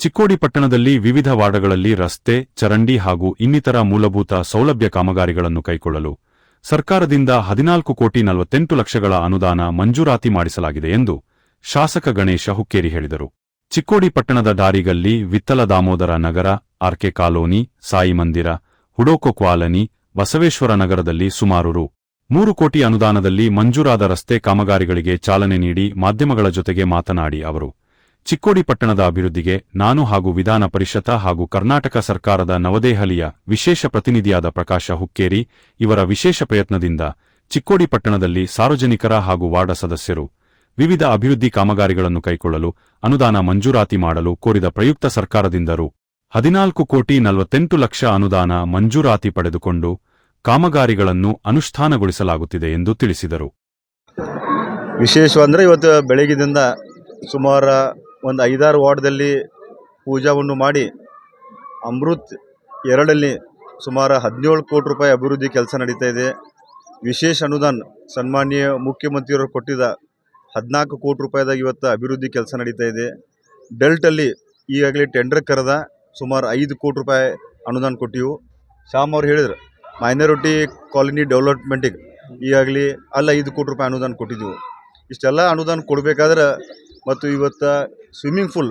ಚಿಕ್ಕೋಡಿ ಪಟ್ಟಣದಲ್ಲಿ ವಿವಿಧ ವಾರ್ಡ್ಗಳಲ್ಲಿ ರಸ್ತೆ, ಚರಂಡಿ ಹಾಗೂ ಇನ್ನಿತರ ಮೂಲಭೂತ ಸೌಲಭ್ಯ ಕಾಮಗಾರಿಗಳನ್ನು ಕೈಗೊಳ್ಳಲು ಸರ್ಕಾರದಿಂದ 14,48 ಲಕ್ಷಗಳ ಅನುದಾನ ಮಂಜೂರಾತಿ ಮಾಡಿಸಲಾಗಿದೆ ಎಂದು ಶಾಸಕ ಗಣೇಶ ಹುಕ್ಕೇರಿ ಹೇಳಿದರು. ಚಿಕ್ಕೋಡಿ ಪಟ್ಟಣದ ದಾರಿಗಲ್ಲಿ ವಿಠ್ಠಲ ದಾಮೋದರ ನಗರ, ಆರ್ಕೆ ಕಾಲೋನಿ, ಸಾಯಿ ಮಂದಿರ, ಹುಡೋಕೊ ಕಾಲನಿ, ಬಸವೇಶ್ವರ ನಗರದಲ್ಲಿ ಸುಮಾರು ರೂ. 3 ಕೋಟಿ ಅನುದಾನದಲ್ಲಿ ಮಂಜೂರಾದ ರಸ್ತೆ ಕಾಮಗಾರಿಗಳಿಗೆ ಚಾಲನೆ ನೀಡಿ ಮಾಧ್ಯಮಗಳ ಜೊತೆಗೆ ಮಾತನಾಡಿ ಅವರು, ಚಿಕ್ಕೋಡಿ ಪಟ್ಟಣದ ಅಭಿವೃದ್ಧಿಗೆ ನಾನು ಹಾಗೂ ವಿಧಾನ ಪರಿಷತ್ ಹಾಗೂ ಕರ್ನಾಟಕ ಸರ್ಕಾರದ ನವದೆಹಲಿಯ ವಿಶೇಷ ಪ್ರತಿನಿಧಿಯಾದ ಪ್ರಕಾಶ ಹುಕ್ಕೇರಿ ಇವರ ವಿಶೇಷ ಪ್ರಯತ್ನದಿಂದ ಚಿಕ್ಕೋಡಿ ಪಟ್ಟಣದಲ್ಲಿ ಸಾರ್ವಜನಿಕರ ಹಾಗೂ ವಾರ್ಡ್ ಸದಸ್ಯರು ವಿವಿಧ ಅಭಿವೃದ್ಧಿ ಕಾಮಗಾರಿಗಳನ್ನು ಕೈಗೊಳ್ಳಲು ಅನುದಾನ ಮಂಜೂರಾತಿ ಮಾಡಲು ಕೋರಿದ ಪ್ರಯುಕ್ತ ಸರ್ಕಾರದಿಂದ ರೂ. 14,48 ಲಕ್ಷ ಅನುದಾನ ಮಂಜೂರಾತಿ ಪಡೆದುಕೊಂಡು ಕಾಮಗಾರಿಗಳನ್ನು ಅನುಷ್ಠಾನಗೊಳಿಸಲಾಗುತ್ತಿದೆ ಎಂದು ತಿಳಿಸಿದರು. ವಿಶೇಷವಂದರೆ ಇವತ್ತು ಬೆಳಗ್ಗೆದಿಂದ ಸುಮಾರು ಒಂದು 5-6 ವಾರ್ಡ್ದಲ್ಲಿ ಪೂಜಾವನ್ನು ಮಾಡಿ ಅಮೃತ್ 2ರಲ್ಲಿ ಸುಮಾರು 17 ಕೋಟಿ ರೂಪಾಯಿ ಅಭಿವೃದ್ಧಿ ಕೆಲಸ ನಡೀತಾ ಇದೆ. ವಿಶೇಷ ಅನುದಾನ ಸನ್ಮಾನ್ಯ ಮುಖ್ಯಮಂತ್ರಿಯವರು ಕೊಟ್ಟಿದ್ದ 14 ಕೋಟಿ ರೂಪಾಯಿದಾಗ ಇವತ್ತು ಅಭಿವೃದ್ಧಿ ಕೆಲಸ ನಡೀತಾ ಇದೆ. ಡೆಲ್ಟಲ್ಲಿ ಈಗಾಗಲೇ ಟೆಂಡರ್ ಕರೆದ ಸುಮಾರು 5 ಕೋಟಿ ರೂಪಾಯಿ ಅನುದಾನ ಕೊಟ್ಟಿವು. ಶ್ಯಾಮ್ ಅವ್ರು ಹೇಳಿದ್ರು ಮೈನಾರಿಟಿ ಕಾಲೋನಿ ಡೆವಲಪ್ಮೆಂಟಿಗೆ ಈಗಾಗಲೇ ಅಲ್ಲಿ 5 ಕೋಟಿ ರೂಪಾಯಿ ಅನುದಾನ ಕೊಟ್ಟಿದ್ದೆವು. ಇಷ್ಟೆಲ್ಲ ಅನುದಾನ ಕೊಡಬೇಕಾದ್ರೆ ಮತ್ತು ಇವತ್ತು ಸ್ವಿಮ್ಮಿಂಗ್ ಪೂಲ್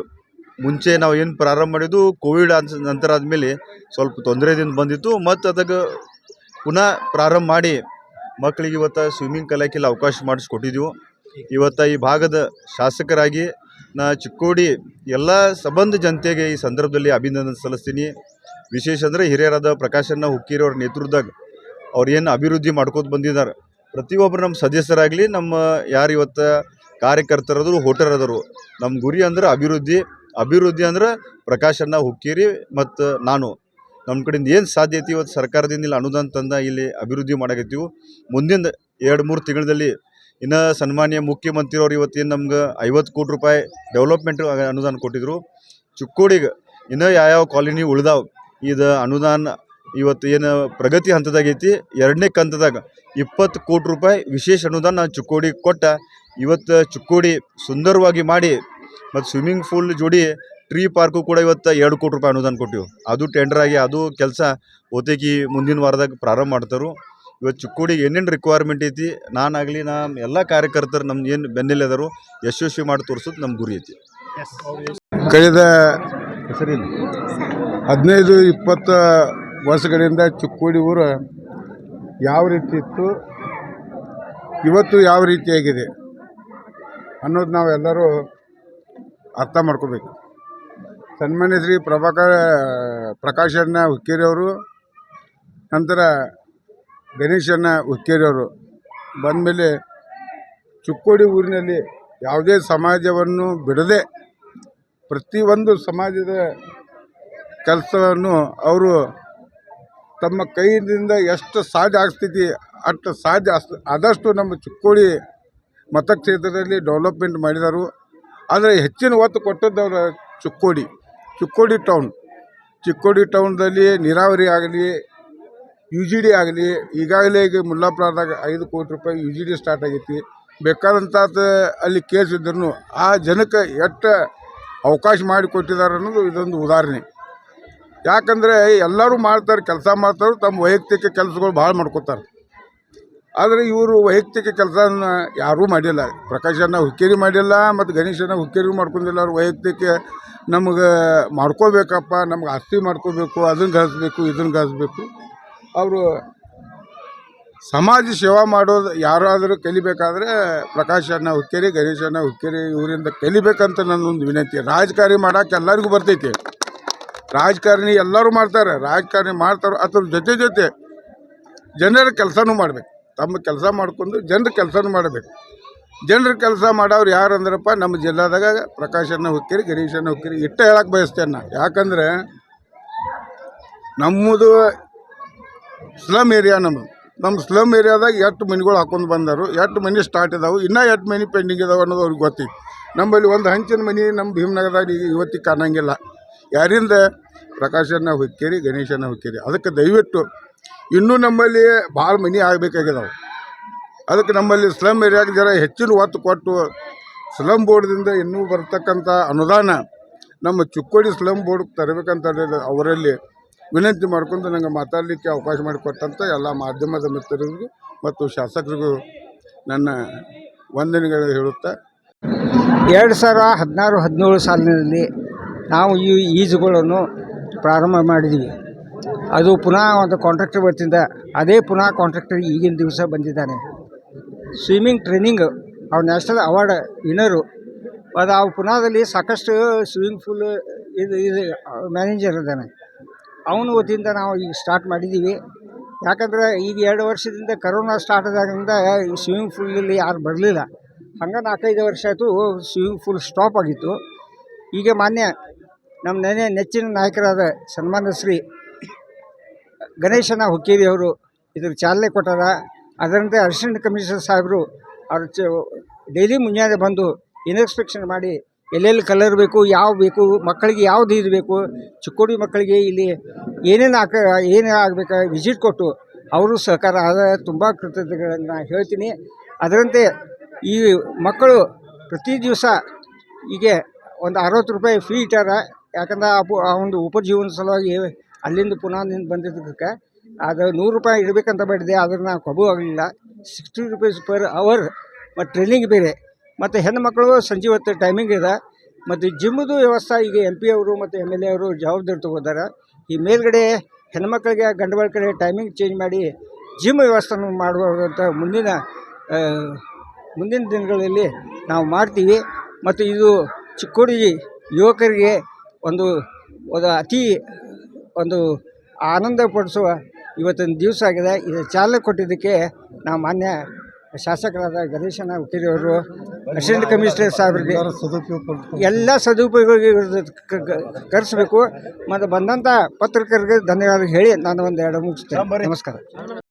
ಮುಂಚೆ ನಾವು ಏನು ಪ್ರಾರಂಭ ಮಾಡಿದ್ದು ಕೋವಿಡ್ ನಂತರ ಆದಮೇಲೆ ಸ್ವಲ್ಪ ತೊಂದರೆದಿಂದ ಬಂದಿತ್ತು. ಮತ್ತು ಅದಕ್ಕೆ ಪುನಃ ಪ್ರಾರಂಭ ಮಾಡಿ ಮಕ್ಕಳಿಗೆ ಇವತ್ತು ಸ್ವಿಮ್ಮಿಂಗ್ ಕಲಿಯಕ್ಕೆಲ್ಲ ಅವಕಾಶ ಮಾಡಿಸ್ಕೊಟ್ಟಿದ್ದೆವು. ಇವತ್ತು ಈ ಭಾಗದ ಶಾಸಕರಾಗಿ ನಾ ಚಿಕ್ಕೋಡಿ ಎಲ್ಲ ಸಂಬಂಧ ಜನತೆಗೆ ಈ ಸಂದರ್ಭದಲ್ಲಿ ಅಭಿನಂದನೆ ಸಲ್ಲಿಸ್ತೀನಿ. ವಿಶೇಷ ಅಂದರೆ ಹಿರಿಯರಾದ ಪ್ರಕಾಶಣ್ಣ ಹುಕ್ಕೇರಿ ಅವ್ರ ನೇತೃತ್ವದಾಗ ಅವ್ರು ಏನು ಅಭಿವೃದ್ಧಿ ಮಾಡ್ಕೋತ ಬಂದಿದ್ದಾರೆ. ಪ್ರತಿಯೊಬ್ಬರು ನಮ್ಮ ಸದಸ್ಯರಾಗಲಿ, ನಮ್ಮ ಯಾರು ಇವತ್ತು ಕಾರ್ಯಕರ್ತರಾದರು, ಹೋಟೆಲರಾದರು, ನಮ್ಮ ಗುರಿ ಅಂದ್ರೆ ಅಭಿವೃದ್ಧಿ ಅಂದ್ರೆ ಪ್ರಕಾಶಣ್ಣ ಹುಕ್ಕೇರಿ ಮತ್ತು ನಾನು ನಮ್ಮ ಕಡೆಯಿಂದ ಏನು ಸಾಧ್ಯ ಐತಿ ಇವತ್ತು ಸರ್ಕಾರದಿಂದ ಇಲ್ಲಿ ಅನುದಾನ ತಂದ ಇಲ್ಲಿ ಅಭಿವೃದ್ಧಿ ಮಾಡಕತ್ತೀವಿ. ಮುಂದಿನ 2-3 ತಿಂಗಳಲ್ಲಿ ಇನ್ನು ಸನ್ಮಾನ್ಯ ಮುಖ್ಯಮಂತ್ರಿಯವರು ಇವತ್ತೇನು ನಮ್ಗೆ 50 ಕೋಟಿ ರೂಪಾಯಿ ಡೆವಲಪ್ಮೆಂಟ್ ಅನುದಾನ ಕೊಟ್ಟಿದ್ರು. ಚಿಕ್ಕೋಡಿಗೆ ಇನ್ನೂ ಯಾವ್ಯಾವ ಕಾಲೋನಿ ಉಳ್ದಾವ ಇದು ಅನುದಾನ ಇವತ್ತು ಏನು ಪ್ರಗತಿ ಹಂತದಾಗೈತಿ. 2ನೇ ಕಂತದಾಗ 20 ಕೋಟಿ ರೂಪಾಯಿ ವಿಶೇಷ ಅನುದಾನ ನಾವು ಚಿಕ್ಕೋಡಿಗೆ ಕೊಟ್ಟ ಇವತ್ತು ಚಿಕ್ಕೋಡಿ ಸುಂದರವಾಗಿ ಮಾಡಿ ಮತ್ತು ಸ್ವಿಮ್ಮಿಂಗ್ ಪೂಲ್ ಜೋಡಿ ಟ್ರೀ ಪಾರ್ಕು ಕೂಡ ಇವತ್ತು 2 ಕೋಟಿ ರೂಪಾಯಿ ಅನುದಾನ ಕೊಟ್ಟಿವು. ಅದು ಟೆಂಡರ್ ಆಗಿ ಅದು ಕೆಲಸ ಓತೇಕಿ ಮುಂದಿನ ವಾರದಾಗ ಪ್ರಾರಂಭ ಮಾಡ್ತಾರೆ. ಇವತ್ತು ಚಿಕ್ಕೋಡಿಗೆ ಏನೇನು ರಿಕ್ವೈರ್ಮೆಂಟ್ ಐತಿ ನಾನಾಗಲಿ ನಮ್ಮ ಎಲ್ಲ ಕಾರ್ಯಕರ್ತರು ನಮ್ದು ಏನು ಬೆನ್ನೆಲೆದರು ಯಶಸ್ವಿ ಮಾಡಿ ತೋರಿಸೋದು ನಮ್ಮ ಗುರಿ ಐತಿ. ಕಳೆದ 15-20 ವರ್ಷಗಳಿಂದ ಚಿಕ್ಕೋಡಿ ಊರು ಯಾವ ರೀತಿ ಇತ್ತು, ಇವತ್ತು ಯಾವ ರೀತಿಯಾಗಿದೆ ಅನ್ನೋದು ನಾವೆಲ್ಲರೂ ಅರ್ಥ ಮಾಡ್ಕೋಬೇಕು. ಸನ್ಮಾನ್ಯ ಶ್ರೀ ಪ್ರಕಾಶಣ್ಣ ಹುಕ್ಕೇರಿಯವರು, ನಂತರ ಗಣೇಶಣ್ಣ ಹುಕ್ಕೇರಿಯವರು ಬಂದಮೇಲೆ ಚಿಕ್ಕೋಡಿ ಊರಿನಲ್ಲಿ ಯಾವುದೇ ಸಮಾಜವನ್ನು ಬಿಡದೆ ಪ್ರತಿಯೊಂದು ಸಮಾಜದ ಕೆಲಸವನ್ನು ಅವರು ತಮ್ಮ ಕೈಯಿಂದ ಎಷ್ಟು ಸಾಧ್ಯ ಆಗ್ತೈತಿ ಅಷ್ಟು ಸಾಧ್ಯ ಆದಷ್ಟು ನಮ್ಮ ಚಿಕ್ಕೋಡಿ ಮತಕ್ಷೇತ್ರದಲ್ಲಿ ಡೆವಲಪ್ಮೆಂಟ್ ಮಾಡಿದರು. ಆದರೆ ಹೆಚ್ಚಿನ ಒತ್ತು ಕೊಟ್ಟದ್ದು ಚಿಕ್ಕೋಡಿ ಟೌನ್ದಲ್ಲಿ ನೀರಾವರಿ ಆಗಲಿ, UGD ಆಗಲಿ, ಈಗಾಗಲೇ ಈಗ ಮುಲ್ಲಾಪುರದಾಗ 5 ಕೋಟಿ ರೂಪಾಯಿ UGD ಸ್ಟಾರ್ಟ್ ಆಗೈತಿ. ಬೇಕಾದಂಥ ಅಲ್ಲಿ ಕೇಸ್ ಇದ್ರೂ ಆ ಜನಕ್ಕೆ ಎಷ್ಟು ಅವಕಾಶ ಮಾಡಿಕೊಟ್ಟಿದ್ದಾರೆ ಅನ್ನೋದು ಇದೊಂದು ಉದಾಹರಣೆ. ಯಾಕಂದರೆ ಎಲ್ಲರೂ ಮಾಡ್ತಾರೆ, ಕೆಲಸ ಮಾಡ್ತಾರೆ, ತಮ್ಮ ವೈಯಕ್ತಿಕ ಕೆಲಸಗಳು ಭಾಳ ಮಾಡ್ಕೋತಾರೆ. ಆದರೆ ಇವರು ವೈಯಕ್ತಿಕ ಕೆಲಸನ ಯಾರೂ ಮಾಡಿಲ್ಲ. ಪ್ರಕಾಶಣ್ಣ ಹುಕ್ಕೇರಿ ಮಾಡಿಲ್ಲ ಮತ್ತು ಗಣೇಶಣ್ಣ ಹುಕ್ಕೇರಿ ಮಾಡ್ಕೊಂಡಿಲ್ಲ. ಅವ್ರು ವೈಯಕ್ತಿಕ ನಮಗೆ ಮಾಡ್ಕೋಬೇಕಪ್ಪ, ನಮ್ಗೆ ಆಸ್ತಿ ಮಾಡ್ಕೋಬೇಕು, ಅದನ್ನು ಗಳಿಸ್ಬೇಕು, ಇದನ್ನು ಗಳಿಸ್ಬೇಕು. ಅವರು ಸಮಾಜ ಸೇವಾ ಮಾಡೋದು ಯಾರಾದರೂ ಕಲಿಬೇಕಾದ್ರೆ ಪ್ರಕಾಶಣ್ಣ ಹುಕ್ಕೇರಿ, ಗಣೇಶಣ್ಣ ಹುಕ್ಕೇರಿ ಇವರಿಂದ ಕಲಿಬೇಕಂತ ನನ್ನೊಂದು ವಿನಂತಿ. ರಾಜಕಾರಣಿ ಮಾಡೋಕೆ ಎಲ್ಲರಿಗೂ ಬರ್ತೈತಿ, ರಾಜಕಾರಣಿ ಎಲ್ಲರೂ ಮಾಡ್ತಾರೆ, ಅದ್ರ ಜೊತೆ ಜನರ ಕೆಲಸನೂ ಮಾಡಬೇಕು. ತಮ್ಮ ಕೆಲಸ ಮಾಡ್ಕೊಂಡು ಜನರ ಕೆಲಸನೂ ಮಾಡಬೇಕು. ಜನರ ಕೆಲಸ ಮಾಡೋರು ಯಾರು ಅಂದ್ರಪ್ಪ ನಮ್ಮ ಜಿಲ್ಲಾದಾಗ ಪ್ರಕಾಶಣ್ಣ ಹುಕ್ಕೇರಿ, ಗಣೇಶಣ್ಣ ಹುಕ್ಕೇರಿ ಇಷ್ಟ ಹೇಳಕ್ಕೆ ಬಯಸ್ತೇನೆ ನಾ. ಯಾಕಂದರೆ ನಮ್ಮದು ಸ್ಲಮ್ ಏರಿಯಾ, ನಮ್ಮ ಸ್ಲಮ್ ಏರಿಯಾದಾಗ ಎಷ್ಟು ಮನೆಗಳು ಹಾಕೊಂಡು ಬಂದರು, ಎಷ್ಟು ಮನೆ ಸ್ಟಾರ್ಟ್ ಇದಾವೆ, ಇನ್ನೂ ಎಷ್ಟು ಮನೆ ಪೆಂಡಿಂಗ್ ಇದಾವೆ ಅನ್ನೋದು ಅವ್ರಿಗೆ ಗೊತ್ತೈತಿ. ನಮ್ಮಲ್ಲಿ ಒಂದು ಹಂಚಿನ ಮನೆ ನಮ್ಮ ಭೀಮನಗರದಾಗ ಇವತ್ತಿಗೆ ಕಾಣಂಗಿಲ್ಲ. ಯಾರಿಂದ? ಪ್ರಕಾಶಣ್ಣ ಹುಕ್ಕೇರಿ, ಗಣೇಶಣ್ಣ ಹುಕ್ಕೇರಿ. ಅದಕ್ಕೆ ದಯವಿಟ್ಟು ಇನ್ನೂ ನಮ್ಮಲ್ಲಿ ಭಾಳ ಮನೆ ಆಗಬೇಕಾಗಿದ್ದಾವೆ. ಅದಕ್ಕೆ ನಮ್ಮಲ್ಲಿ ಸ್ಲಮ್ ಏರಿಯಾಗೆ ಜರ ಹೆಚ್ಚಿನ ಒತ್ತು ಕೊಟ್ಟು ಸ್ಲಮ್ ಬೋರ್ಡ್ದಿಂದ ಇನ್ನೂ ಬರ್ತಕ್ಕಂಥ ಅನುದಾನ ನಮ್ಮ ಚಿಕ್ಕೋಡಿ ಸ್ಲಮ್ ಬೋರ್ಡ್ ತರಬೇಕಂತ ಅವರಲ್ಲಿ ವಿನಂತಿ ಮಾಡ್ಕೊಂಡು ನನಗೆ ಮಾತಾಡಲಿಕ್ಕೆ ಅವಕಾಶ ಮಾಡಿಕೊಟ್ಟಂಥ ಎಲ್ಲ ಮಾಧ್ಯಮದ ಮಿತ್ರರಿಗೂ ಮತ್ತು ಶಾಸಕರಿಗೂ ನನ್ನ ವಂದನೆಗಳು ಹೇಳುತ್ತಾ 2016-17 ಸಾಲಿನಲ್ಲಿ ನಾವು ಈ ಈಜುಗಳನ್ನು ಪ್ರಾರಂಭ ಮಾಡಿದ್ದೀವಿ. ಅದು ಪುನಃ ಒಂದು ಕಾಂಟ್ರಾಕ್ಟರ್ ವತಿಯಿಂದ ಅದೇ ಪುನಃ ಕಾಂಟ್ರಾಕ್ಟರ್ ಈಗಿನ ದಿವಸ ಬಂದಿದ್ದಾನೆ. ಸ್ವಿಮ್ಮಿಂಗ್ ಟ್ರೈನಿಂಗ್ ಅವ್ರು ನ್ಯಾಷನಲ್ ಅವಾರ್ಡ್ ವಿನ್ನರು. ಅದು ಆ ಪುನಃದಲ್ಲಿ ಸಾಕಷ್ಟು ಸ್ವಿಮ್ಮಿಂಗ್ ಪೂಲ್ ಇದು ಮ್ಯಾನೇಜರ್ ಇದ್ದಾನೆ. ಅವನ ವತಿಯಿಂದ ನಾವು ಈಗ ಸ್ಟಾರ್ಟ್ ಮಾಡಿದ್ದೀವಿ. ಯಾಕಂದರೆ ಈಗ 2 ವರ್ಷದಿಂದ ಕರೋನಾ ಸ್ಟಾರ್ಟ್ ಆದಾಗಿಂದ ಈ ಸ್ವಿಮ್ಮಿಂಗ್ ಪೂಲಲ್ಲಿ ಯಾರು ಬರಲಿಲ್ಲ. ಹಂಗೆ 4-5 ವರ್ಷ ಆಯಿತು ಸ್ವಿಮ್ಮಿಂಗ್ ಪೂಲ್ ಸ್ಟಾಪ್ ಆಗಿತ್ತು. ಈಗ ಮಾನ್ಯ ನಮ್ಮ ನೆಚ್ಚಿನ ನಾಯಕರಾದ ಸನ್ಮಾನ್ಯ ಶ್ರೀ ಗಣೇಶನ ಹುಕ್ಕೇರಿ ಅವರು ಇದ್ರ ಚಾಲನೆ ಕೊಟ್ಟಾರ. ಅದರಂತೆ ಅಸಿಸ್ಟೆಂಟ್ ಕಮಿಷನರ್ ಸಾಹೇಬರು ಅವ್ರು ಡೈಲಿ ಮುಂಜಾನೆ ಬಂದು ಇನ್ಸ್ಪೆಕ್ಷನ್ ಮಾಡಿ ಎಲ್ಲೆಲ್ಲಿ ಕಲರ್ ಬೇಕು, ಯಾವ ಬೇಕು, ಮಕ್ಕಳಿಗೆ ಯಾವ್ದು ಇದು ಬೇಕು, ಚಿಕ್ಕೋಡಿ ಮಕ್ಕಳಿಗೆ ಇಲ್ಲಿ ಏನೇನು ಏನು ಆಗಬೇಕು ವಿಸಿಟ್ ಕೊಟ್ಟು ಅವರು ಸಹಕಾರ ಆದ ತುಂಬ ಕೃತಜ್ಞತೆಗಳನ್ನು ಹೇಳ್ತೀನಿ. ಅದರಂತೆ ಈ ಮಕ್ಕಳು ಪ್ರತಿ ದಿವಸ ಈಗ ಒಂದು 60 ರೂಪಾಯಿ ಫೀ ಇಟ್ಟಾರ. ಯಾಕಂದ್ರೆ ಆ ಒಂದು ಉಪಜೀವನ ಸಲುವಾಗಿ ಅಲ್ಲಿಂದ ಪುನಃ ಬಂದಿದ್ದಕ್ಕೆ ಅದು 100 ರೂಪಾಯಿ ಇಡಬೇಕಂತ ಮಾಡಿದೆ. ಅದನ್ನು ಕಬು ಆಗಲಿಲ್ಲ. 60 ರೂಪೀಸ್ ಪರ್ ಅವರ್ ಮತ್ತು ಟ್ರೈನಿಂಗ್ ಬೇರೆ. ಮತ್ತು ಹೆಣ್ಣುಮಕ್ಕಳು ಸಂಜೆ ಹೊತ್ತು ಟೈಮಿಂಗ್ ಇದೆ. ಮತ್ತು ಜಿಮ್ಮದು ವ್ಯವಸ್ಥೆ ಈಗ MP ಅವರು ಮತ್ತು MLA ಅವರು ಜವಾಬ್ದಾರಿ ತಗೋತಾರೆ. ಈ ಮೇಲ್ಗಡೆ ಹೆಣ್ಮಕ್ಳಿಗೆ ಗಂಡುಗಳ ಕಡೆ ಟೈಮಿಂಗ್ ಚೇಂಜ್ ಮಾಡಿ ಜಿಮ್ ವ್ಯವಸ್ಥೆಯನ್ನು ಮಾಡುವಂಥ ಮುಂದಿನ ದಿನಗಳಲ್ಲಿ ನಾವು ಮಾಡ್ತೀವಿ. ಮತ್ತು ಇದು ಚಿಕ್ಕೋಡಿ ಯುವಕರಿಗೆ ಒಂದು ಅತಿ ಒಂದು ಆನಂದ ಪಡಿಸುವ ಇವತ್ತಿನ ದಿವಸ ಆಗಿದೆ. ಇದು ಚಾಲನೆ ಕೊಟ್ಟಿದ್ದಕ್ಕೆ ನಾವು ಮಾನ್ಯ ಶಾಸಕರಾದ ಗಣೇಶನ ಹುಕ್ಕೇರಿ ಅವರು, ಅಸಿಸ್ಟೆಂಟ್ ಕಮಿಷನರ್ ಸಾಹೇಬರಿಗೆ ಎಲ್ಲ ಸದುಪಯೋಗ ಕರೆಸಬೇಕು. ಮತ್ತು ಬಂದಂಥ ಪತ್ರಕರ್ತರಿಗೆ ಧನ್ಯವಾದ ಹೇಳಿ ನಾನು 1-2 ಮುಗಿಸ್ತೇನೆ. ನಮಸ್ಕಾರ.